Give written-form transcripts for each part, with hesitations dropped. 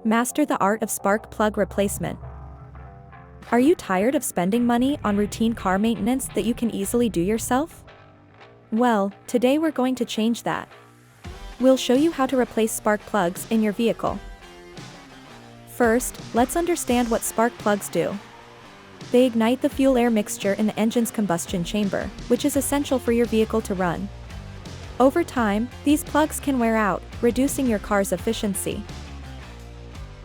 Master the art of spark plug replacement. Are you tired of spending money on routine car maintenance that you can easily do yourself? Well, today we're going to change that. We'll show you how to replace spark plugs in your vehicle. First, let's understand what spark plugs do. They ignite the fuel-air mixture in the engine's combustion chamber, which is essential for your vehicle to run. Over time, these plugs can wear out, reducing your car's efficiency.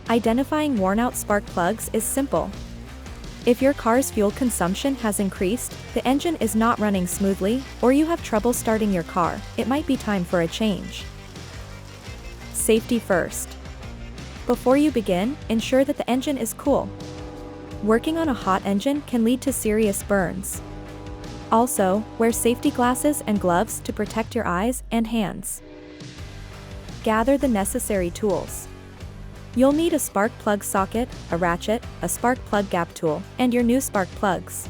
Identifying worn-out spark plugs is simple. If your car's fuel consumption has increased, the engine is not running smoothly, or you have trouble starting your car, it might be time for a change. Safety first. Before you begin, ensure that the engine is cool. Working on a hot engine can lead to serious burns. Also, wear safety glasses and gloves to protect your eyes and hands. Gather the necessary tools. You'll need a spark plug socket, a ratchet, a spark plug gap tool, and your new spark plugs.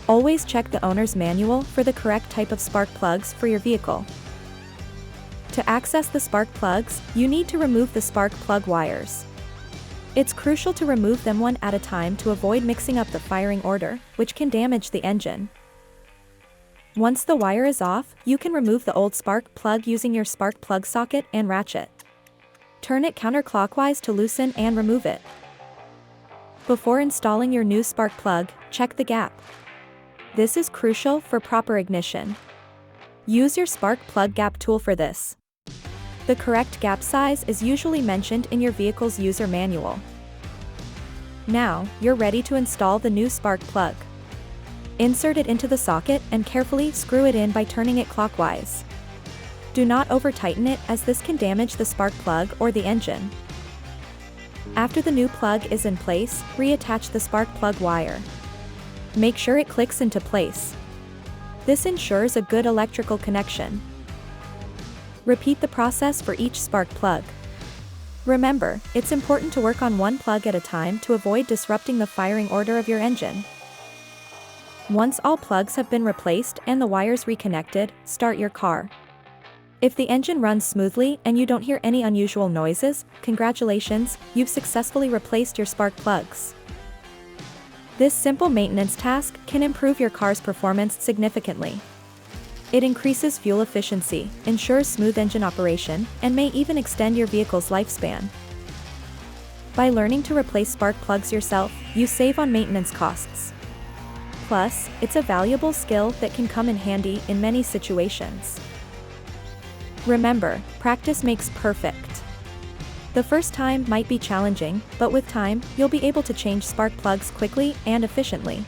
Always check the owner's manual for the correct type of spark plugs for your vehicle. To access the spark plugs, you need to remove the spark plug wires. It's crucial to remove them one at a time to avoid mixing up the firing order, which can damage the engine. Once the wire is off, you can remove the old spark plug using your spark plug socket and ratchet. Turn it counterclockwise to loosen and remove it. Before installing your new spark plug, check the gap. This is crucial for proper ignition. Use your spark plug gap tool for this. The correct gap size is usually mentioned in your vehicle's user manual. Now, you're ready to install the new spark plug. Insert it into the socket and carefully screw it in by turning it clockwise. Do not over-tighten it, as this can damage the spark plug or the engine. After the new plug is in place, reattach the spark plug wire. Make sure it clicks into place. This ensures a good electrical connection. Repeat the process for each spark plug. Remember, it's important to work on one plug at a time to avoid disrupting the firing order of your engine. Once all plugs have been replaced and the wires reconnected, start your car. If the engine runs smoothly and you don't hear any unusual noises, congratulations, you've successfully replaced your spark plugs. This simple maintenance task can improve your car's performance significantly. It increases fuel efficiency, ensures smooth engine operation, and may even extend your vehicle's lifespan. By learning to replace spark plugs yourself, you save on maintenance costs. Plus, it's a valuable skill that can come in handy in many situations. Remember, practice makes perfect. The first time might be challenging, but with time, you'll be able to change spark plugs quickly and efficiently.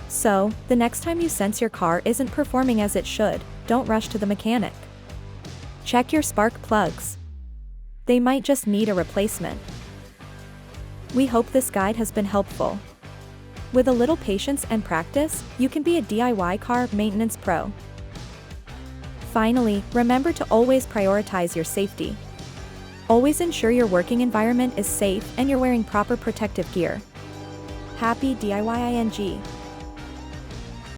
So, the next time you sense your car isn't performing as it should, don't rush to the mechanic. Check your spark plugs. They might just need a replacement. We hope this guide has been helpful. With a little patience and practice, you can be a DIY car maintenance pro. Finally, remember to always prioritize your safety. Always ensure your working environment is safe and you're wearing proper protective gear. Happy DIYing!